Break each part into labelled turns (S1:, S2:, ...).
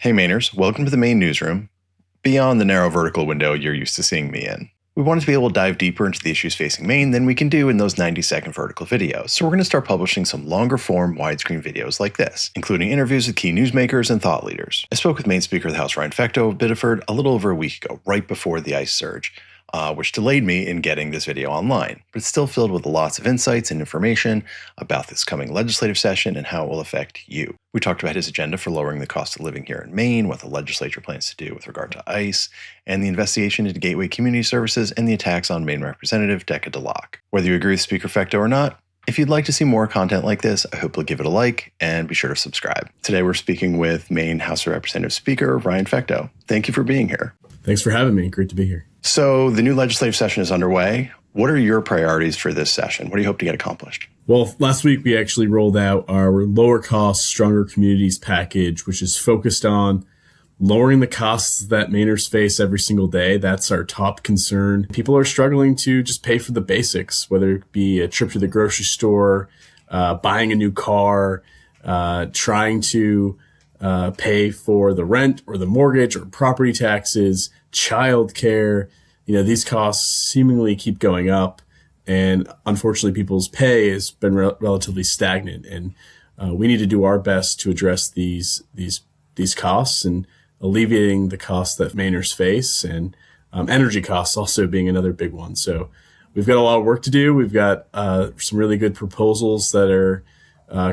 S1: Hey Mainers, welcome to the Maine newsroom, beyond the narrow vertical window you're used to seeing me in. We wanted to be able to dive deeper into the issues facing Maine than we can do in those 90-second vertical videos, so we're going to start publishing some longer-form, widescreen videos like this, including interviews with key newsmakers and thought leaders. I spoke with Maine Speaker of the House Ryan Fecteau of Biddeford a little over a week ago, right before the ice surge, which delayed me in getting this video online, but it's still filled with lots of insights and information about this coming legislative session and how it will affect you. We talked about his agenda for lowering the cost of living here in Maine, what the legislature plans to do with regard to ICE, and the investigation into Gateway Community Services and the attacks on Maine Representative Decca DeLocke. Whether you agree with Speaker Fecteau or not, if you'd like to see more content like this, I hope you'll give it a like and be sure to subscribe. Today we're speaking with Maine House of Representatives Speaker Ryan Fecteau. Thank you for being here.
S2: Thanks for having me. Great to be here.
S1: So the new legislative session is underway. What are your priorities for this session? What do you hope to get accomplished?
S2: Well, last week we actually rolled out our lower cost, stronger communities package, which is focused on lowering the costs that Mainers face every single day. That's our top concern. People are struggling to just pay for the basics, whether it be a trip to the grocery store, buying a new car, trying to pay for the rent or the mortgage or property taxes, childcare. These costs seemingly keep going up, and unfortunately, people's pay has been relatively stagnant. And we need to do our best to address these costs and alleviating the costs that Mainers face, and energy costs also being another big one. So we've got a lot of work to do. We've got some really good proposals that are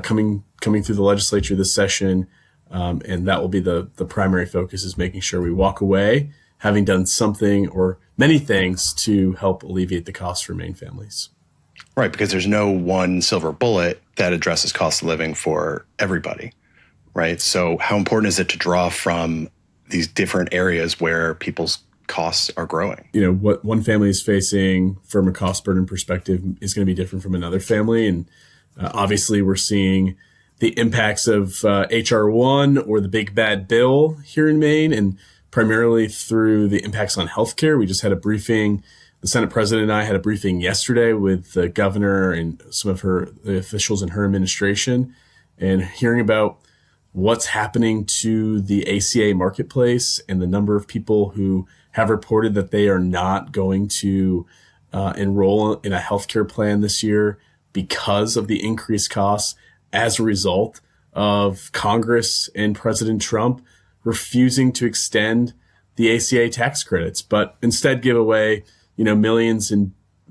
S2: coming through the legislature this session. And that will be the primary focus, is making sure we walk away having done something or many things to help alleviate the costs for Maine families.
S1: Right, because there's no one silver bullet that addresses cost of living for everybody, right? So how important is it to draw from these different areas where people's costs are growing?
S2: What one family is facing from a cost burden perspective is going to be different from another family. And obviously we're seeing the impacts of H.R. 1 or the big bad bill here in Maine, and primarily through the impacts on healthcare. We just had a briefing. The Senate President and I had a briefing yesterday with the governor and some of the officials in her administration, and hearing about what's happening to the ACA marketplace and the number of people who have reported that they are not going to enroll in a healthcare plan this year because of the increased costs as a result of Congress and President Trump refusing to extend the ACA tax credits, but instead give away, millions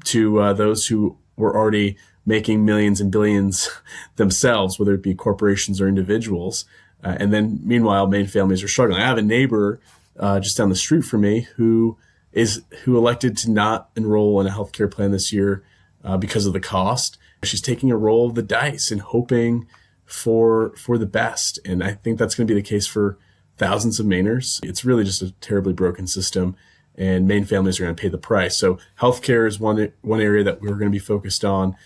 S2: to those who were already making millions and billions themselves, whether it be corporations or individuals. And then meanwhile, Maine families are struggling. I have a neighbor just down the street from me who elected to not enroll in a healthcare plan this year because of the cost. She's taking a roll of the dice and hoping for the best. And I think that's going to be the case for thousands of Mainers. It's really just a terribly broken system, and Maine families are going to pay the price. So healthcare is one area that we're going to be focused on.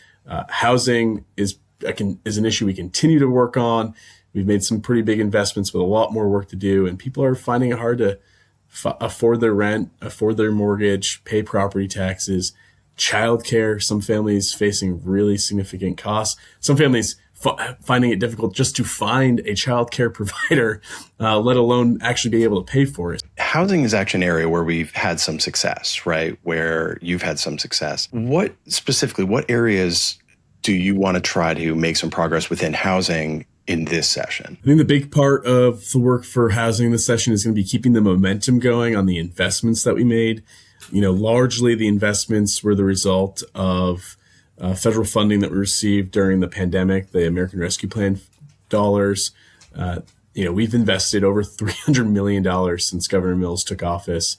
S2: Housing is an issue we continue to work on. We've made some pretty big investments with a lot more work to do, and people are finding it hard to afford their rent, afford their mortgage, pay property taxes. Childcare, some families facing really significant costs. Some families finding it difficult just to find a childcare provider, let alone actually being able to pay for it.
S1: Housing is actually an area where we've had some success, right? Where you've had some success. What areas do you want to try to make some progress within housing in this session?
S2: I think the big part of the work for housing this session is going to be keeping the momentum going on the investments that we made. Largely the investments were the result of federal funding that we received during the pandemic, the American Rescue Plan dollars. We've invested over $300 million since Governor Mills took office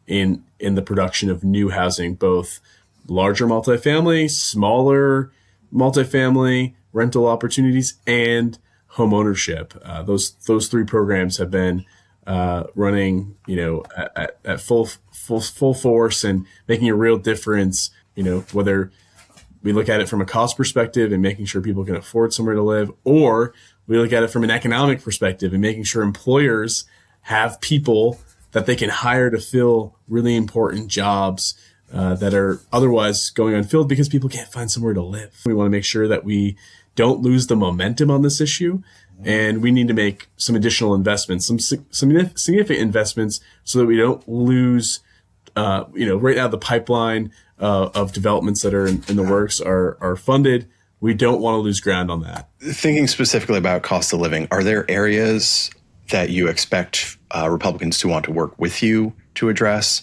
S2: in the production of new housing, both larger multifamily, smaller multifamily, rental opportunities, and home ownership. Those three programs have been running, at full force and making a real difference. Whether we look at it from a cost perspective and making sure people can afford somewhere to live, or we look at it from an economic perspective and making sure employers have people that they can hire to fill really important jobs that are otherwise going unfilled because people can't find somewhere to live. We want to make sure that we don't lose the momentum on this issue and we need to make some additional investments, some significant investments, so that we don't lose. Right now the pipeline of developments that are in the works are funded. We don't want to lose ground on that.
S1: Thinking specifically about cost of living, are there areas that you expect Republicans to want to work with you to address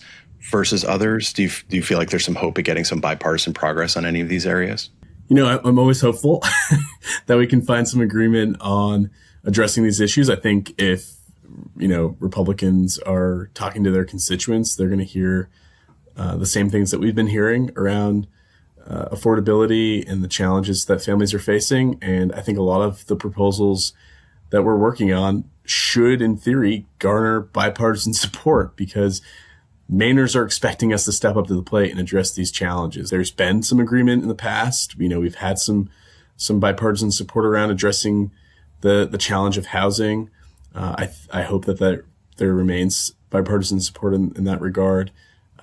S1: versus others? Do you feel like there's some hope of getting some bipartisan progress on any of these areas?
S2: I'm always hopeful that we can find some agreement on addressing these issues. I think if, Republicans are talking to their constituents, they're going to hear the same things that we've been hearing around affordability and the challenges that families are facing. And I think a lot of the proposals that we're working on should, in theory, garner bipartisan support, because Mainers are expecting us to step up to the plate and address these challenges. There's been some agreement in the past. We've had some bipartisan support around addressing the challenge of housing. I hope that there remains bipartisan support in that regard.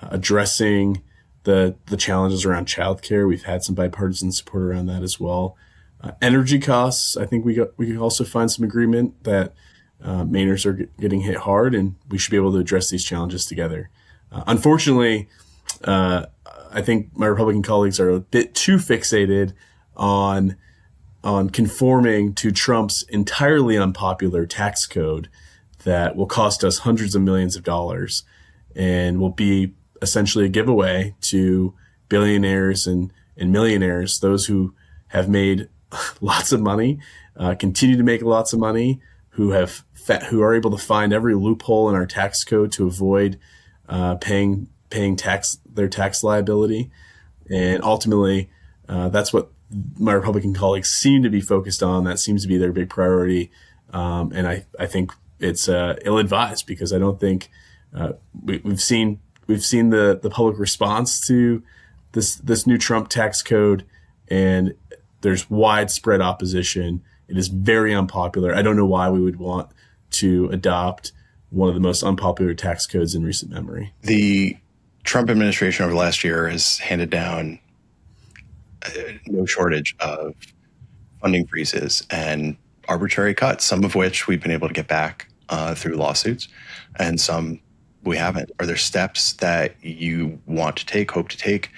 S2: Addressing the challenges around childcare, we've had some bipartisan support around that as well. Energy costs, I think we can also find some agreement that Mainers are getting hit hard, and we should be able to address these challenges together. Unfortunately, I think my Republican colleagues are a bit too fixated on conforming to Trump's entirely unpopular tax code that will cost us hundreds of millions of dollars and will be essentially a giveaway to billionaires and millionaires, those who have made lots of money, continue to make lots of money, who are able to find every loophole in our tax code to avoid paying their tax liability. And ultimately, that's what my Republican colleagues seem to be focused on. That seems to be their big priority. And I think it's ill-advised, because I don't think we've seen the public response to this new Trump tax code, and there's widespread opposition. It is very unpopular. I don't know why we would want to adopt one of the most unpopular tax codes in recent memory.
S1: The Trump administration over the last year has handed down no shortage of funding freezes and arbitrary cuts, some of which we've been able to get back through lawsuits, and some we haven't. Are there steps that you want to take, hope to take,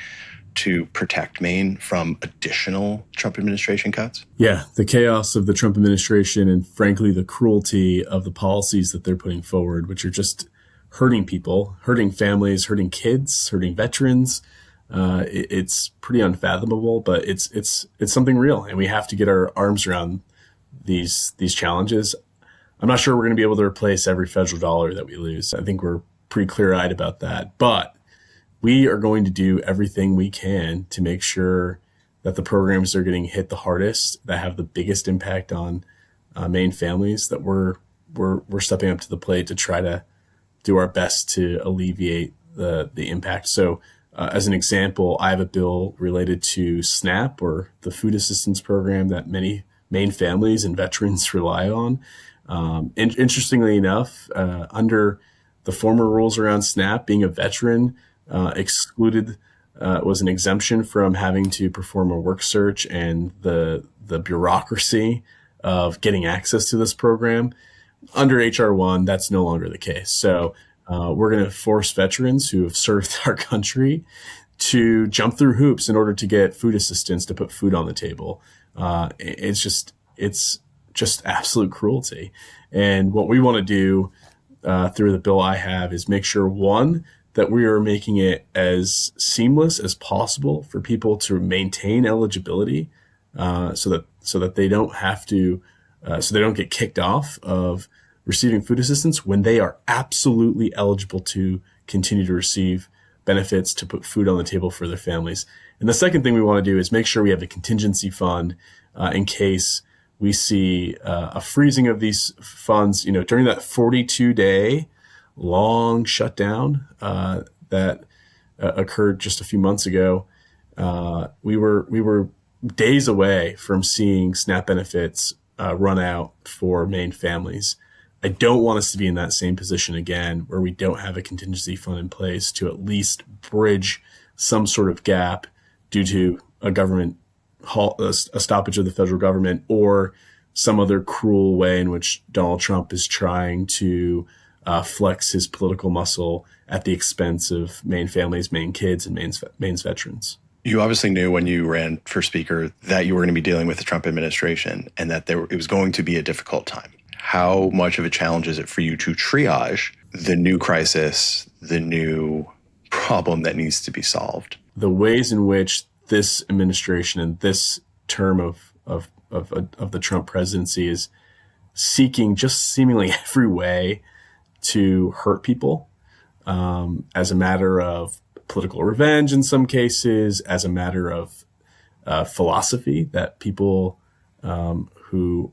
S1: to protect Maine from additional Trump administration cuts?
S2: Yeah, the chaos of the Trump administration and, frankly, the cruelty of the policies that they're putting forward, which are just hurting people, hurting families, hurting kids, hurting veterans. It's pretty unfathomable, but it's something real, and we have to get our arms around these challenges. I'm not sure we're going to be able to replace every federal dollar that we lose. I think we're pretty clear-eyed about that, but we are going to do everything we can to make sure that the programs that are getting hit the hardest, that have the biggest impact on Maine families, that we're stepping up to the plate to try to do our best to alleviate the impact. So as an example, I have a bill related to SNAP, or the food assistance program that many Maine families and veterans rely on. Interestingly enough, under the former rules around SNAP, being a veteran excluded was an exemption from having to perform a work search and the bureaucracy of getting access to this program. Under H.R. 1, that's no longer the case. So we're going to force veterans who have served our country to jump through hoops in order to get food assistance to put food on the table. It's just absolute cruelty. And what we want to do through the bill I have is make sure, one, that we are making it as seamless as possible for people to maintain eligibility, so that they don't have to, so they don't get kicked off of receiving food assistance when they are absolutely eligible to continue to receive benefits to put food on the table for their families. And the second thing we want to do is make sure we have a contingency fund in case we see a freezing of these funds. During that 42-day long shutdown that occurred just a few months ago, we were days away from seeing SNAP benefits run out for Maine families. I don't want us to be in that same position again, where we don't have a contingency fund in place to at least bridge some sort of gap due to a government a stoppage of the federal government, or some other cruel way in which Donald Trump is trying to flex his political muscle at the expense of Maine families, Maine kids, and Maine's veterans.
S1: You obviously knew when you ran for speaker that you were going to be dealing with the Trump administration and that it was going to be a difficult time. How much of a challenge is it for you to triage the new crisis, the new problem that needs to be solved?
S2: The ways in which this administration and this term of the Trump presidency is seeking just seemingly every way to hurt people, as a matter of political revenge in some cases, as a matter of philosophy that people who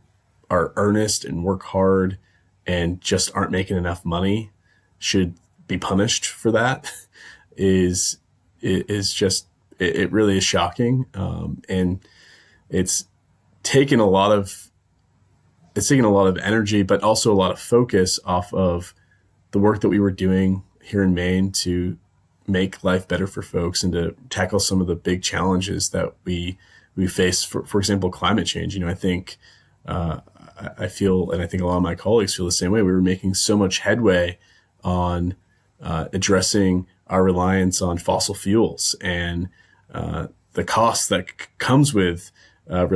S2: are earnest and work hard and just aren't making enough money should be punished for that is just, it really is shocking. And it's taken a lot of energy, but also a lot of focus off of the work that we were doing here in Maine to make life better for folks and to tackle some of the big challenges that we face. For example, climate change. I think I feel, and I think a lot of my colleagues feel the same way. We were making so much headway on addressing our reliance on fossil fuels and the cost that comes with our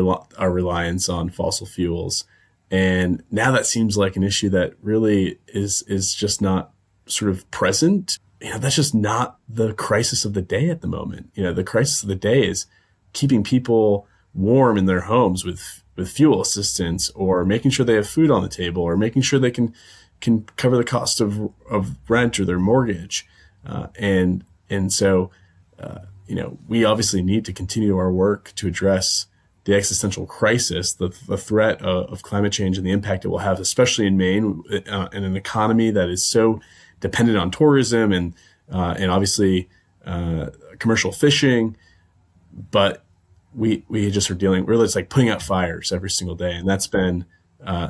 S2: reliance on fossil fuels. And now that seems like an issue that really is just not sort of present. That's just not the crisis of the day at the moment. The crisis of the day is keeping people warm in their homes with fuel assistance, or making sure they have food on the table, or making sure they can cover the cost of rent or their mortgage. And so, we obviously need to continue our work to address the existential crisis, the threat of climate change and the impact it will have, especially in Maine, in an economy that is so dependent on tourism and obviously commercial fishing. But we just are really, it's like putting out fires every single day, and that's been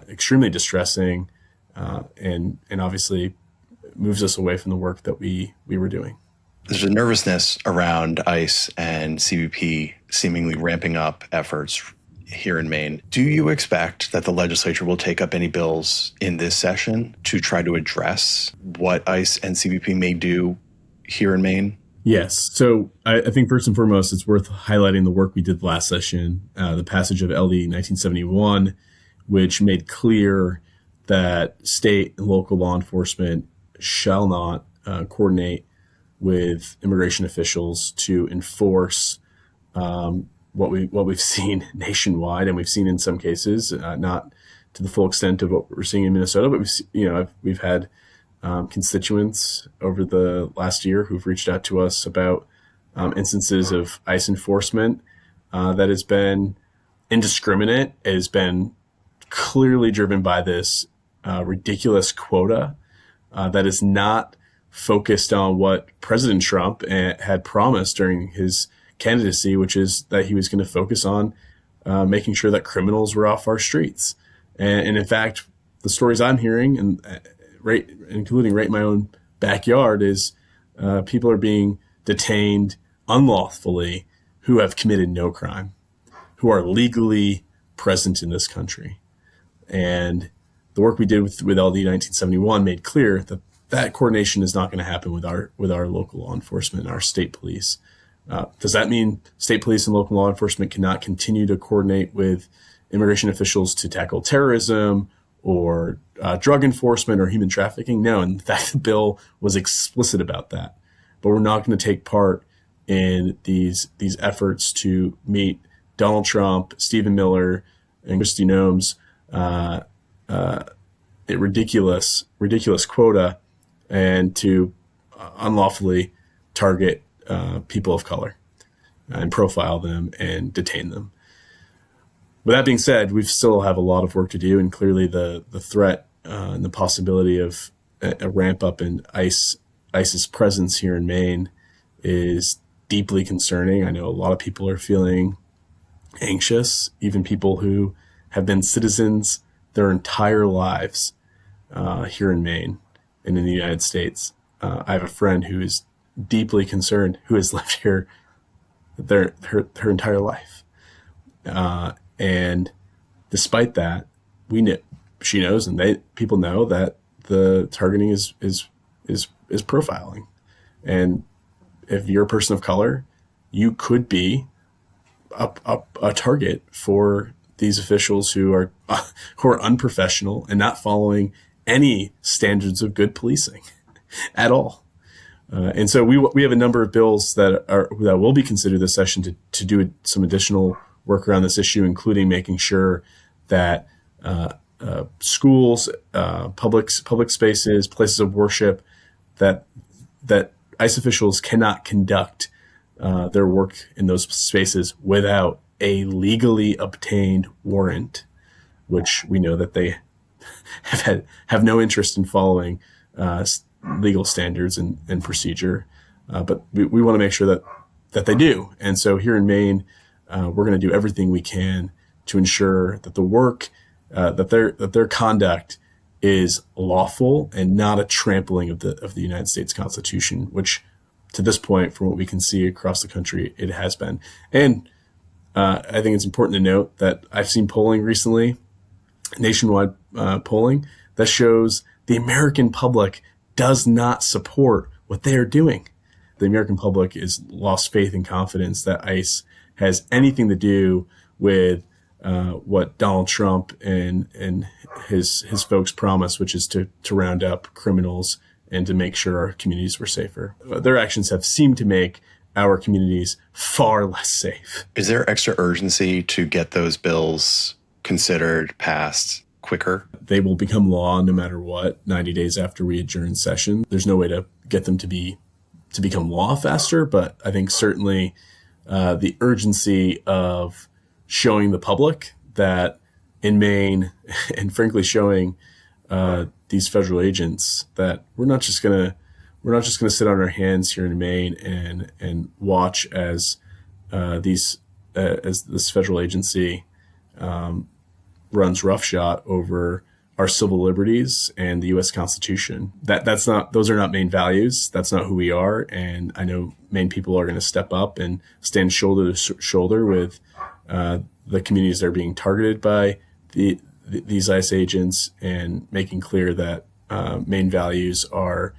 S2: extremely distressing, and obviously moves us away from the work that we were doing.
S1: There's a nervousness around ICE and CBP seemingly ramping up efforts here in Maine. Do you expect that the legislature will take up any bills in this session to try to address what ICE and CBP may do here in Maine?
S2: Yes. So I think first and foremost, it's worth highlighting the work we did last session, the passage of LD 1971, which made clear that state and local law enforcement shall not coordinate with immigration officials to enforce what we've seen nationwide, and we've seen in some cases, not to the full extent of what we're seeing in Minnesota, but we've had constituents over the last year who've reached out to us about instances of ICE enforcement that has been indiscriminate. It has been clearly driven by this ridiculous quota that is not focused on what President Trump had promised during his candidacy, which is that he was going to focus on making sure that criminals were off our streets. And in fact, the stories I'm hearing, and including right in my own backyard, is people are being detained unlawfully who have committed no crime, who are legally present in this country. And the work we did with LD 1971 made clear that coordination is not going to happen with our local law enforcement and our state police. Does that mean state police and local law enforcement cannot continue to coordinate with immigration officials to tackle terrorism or drug enforcement or human trafficking? No. In fact, the bill was explicit about that. But we're not going to take part in these efforts to meet Donald Trump, Stephen Miller, and Kristi Noem's ridiculous quota, and to unlawfully target people of color and profile them and detain them. With that being said, we still have a lot of work to do, and clearly the threat and the possibility of a ramp up in ICE's presence here in Maine is deeply concerning. I know a lot of people are feeling anxious, even people who have been citizens their entire lives here in Maine and in the United States. I have a friend who is deeply concerned, who has lived here her entire life. And despite that, she knows, and people know that the targeting is profiling. And if you're a person of color, you could be a target for these officials who are unprofessional and not following any standards of good policing at all. And so we have a number of bills that will be considered this session to do some additional work around this issue, including making sure that schools, public spaces, places of worship, that ICE officials cannot conduct their work in those spaces without a legally obtained warrant, which we know that they have no interest in following legal standards and procedure, but we want to make sure that they do. And so here in Maine, we're going to do everything we can to ensure that the work that their conduct is lawful and not a trampling of the United States Constitution, which to this point, from what we can see across the country, it has been. And I think it's important to note that I've seen polling recently, nationwide polling, that shows the American public does not support what they are doing. The American public has lost faith and confidence that ICE has anything to do with what Donald Trump and his folks promise, which is to round up criminals and to make sure our communities were safer. Their actions have seemed to make our communities far less safe.
S1: Is there extra urgency to get those bills considered, passed quicker?
S2: They will become law no matter what, 90 days after we adjourn session. There's no way to get them to become law faster, but I think certainly the urgency of showing the public that in Maine, and frankly showing these federal agents that we're not just gonna sit on our hands here in Maine and watch as this federal agency runs roughshod over our civil liberties and the U.S. Constitution. Those are not Maine values. That's not who we are. And I know Maine people are going to step up and stand shoulder to shoulder with the communities that are being targeted by these ICE agents, and making clear that Maine values are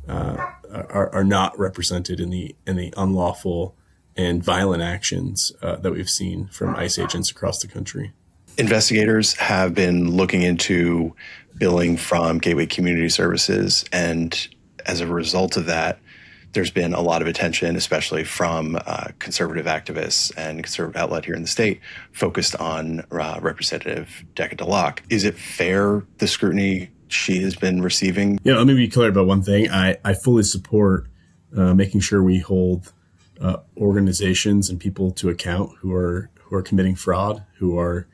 S2: not represented in the unlawful and violent actions that we've seen from ICE agents across the country.
S1: Investigators have been looking into billing from Gateway Community Services, and as a result of that, there's been a lot of attention, especially from conservative activists and conservative outlet here in the state, focused on Representative Decca DeLocke. Is it fair, the scrutiny she has been receiving?
S2: Yeah, let me be clear about one thing. I fully support making sure we hold organizations and people to account who are committing fraud, who are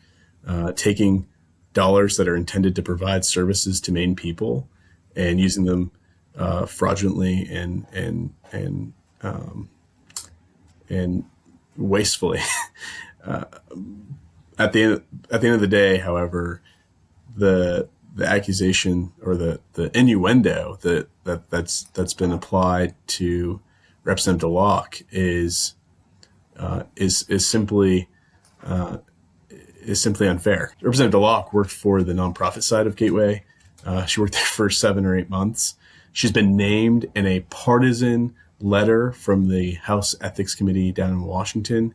S2: taking dollars that are intended to provide services to Maine people and using them fraudulently and wastefully. At the end of the day, however, the accusation or the innuendo that's been applied to Representative DeLocke is simply unfair. Representative DeLocke worked for the nonprofit side of Gateway. She worked there for 7 or 8 months. She's been named in a partisan letter from the House Ethics Committee down in Washington,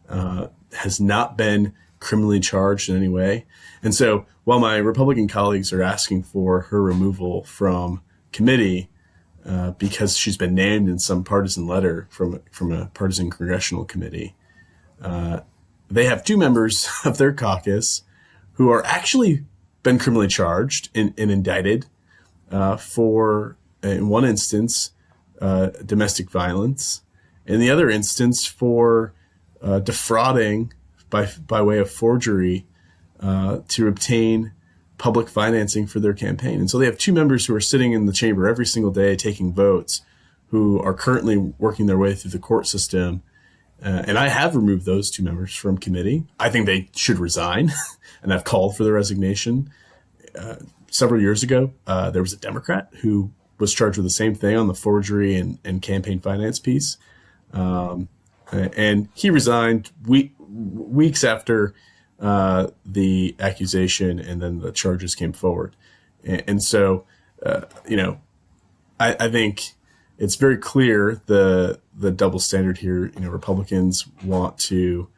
S2: has not been criminally charged in any way. And so while my Republican colleagues are asking for her removal from committee because she's been named in some partisan letter from a partisan congressional committee, they have 2 members of their caucus who are actually been criminally charged and indicted for, in one instance, domestic violence, in the other instance for defrauding by way of forgery to obtain public financing for their campaign. And so they have 2 members who are sitting in the chamber every single day taking votes, who are currently working their way through the court system. And I have removed those 2 members from committee. I think they should resign, and I've called for their resignation. Several years ago, there was a Democrat who was charged with the same thing on the forgery and campaign finance piece. And he resigned weeks after the accusation and then the charges came forward. And so, I think it's very clear the double standard here. Republicans want to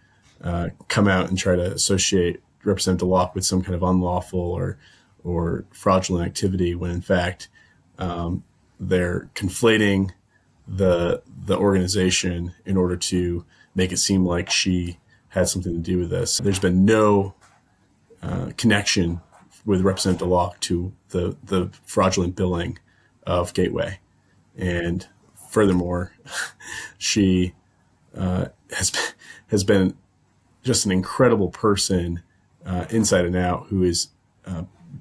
S2: come out and try to associate Representative Locke with some kind of unlawful or fraudulent activity, when in fact they're conflating the organization in order to make it seem like she had something to do with this. There's been no connection with Representative Locke to the fraudulent billing of Gateway. And furthermore, she has been just an incredible person inside and out, who has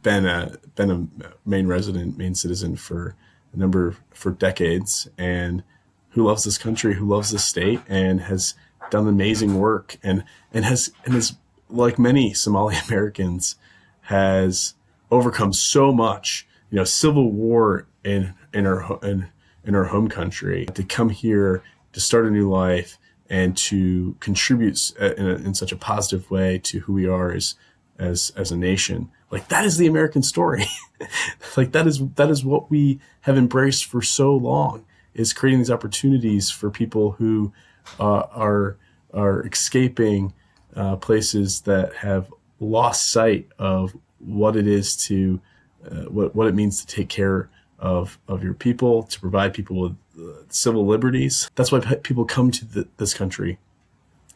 S2: been a Maine resident, Maine citizen for decades, and who loves this country, who loves this state, and has done amazing work, and has like many Somali Americans, has overcome so much, civil war in her home country, to come here to start a new life and to contribute in such a positive way to who we are as a nation. Like, that is the American story. Like, that is what we have embraced for so long, is creating these opportunities for people who are escaping places that have lost sight of what it is to what it means to take care of your people, to provide people with civil liberties. That's why people come to this country,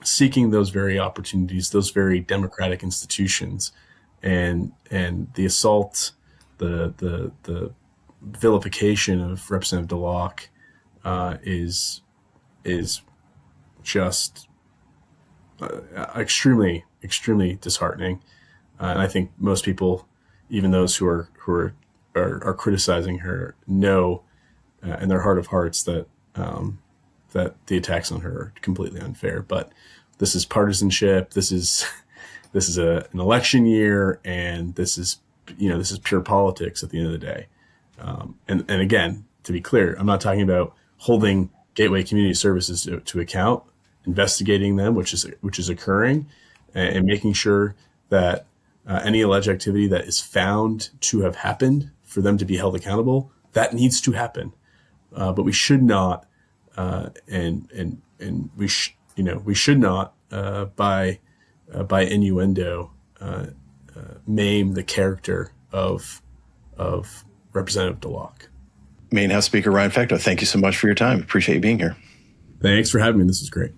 S2: seeking those very opportunities, those very democratic institutions, and the assault, the vilification of Representative Locke is just extremely disheartening. And I think most people, even those who are criticizing her, know in their heart of hearts that the attacks on her are completely unfair. But this is partisanship. This is an election year, and this is pure politics at the end of the day. And again, to be clear, I'm not talking about holding Gateway Community Services to account, investigating them, which is occurring, and making sure that any alleged activity that is found to have happened, for them to be held accountable, that needs to happen. But we should not, we should not by innuendo maim the character of Representative Locke.
S1: Maine House Speaker Ryan Fecteau, thank you so much for your time. Appreciate you being here.
S2: Thanks for having me. This is great.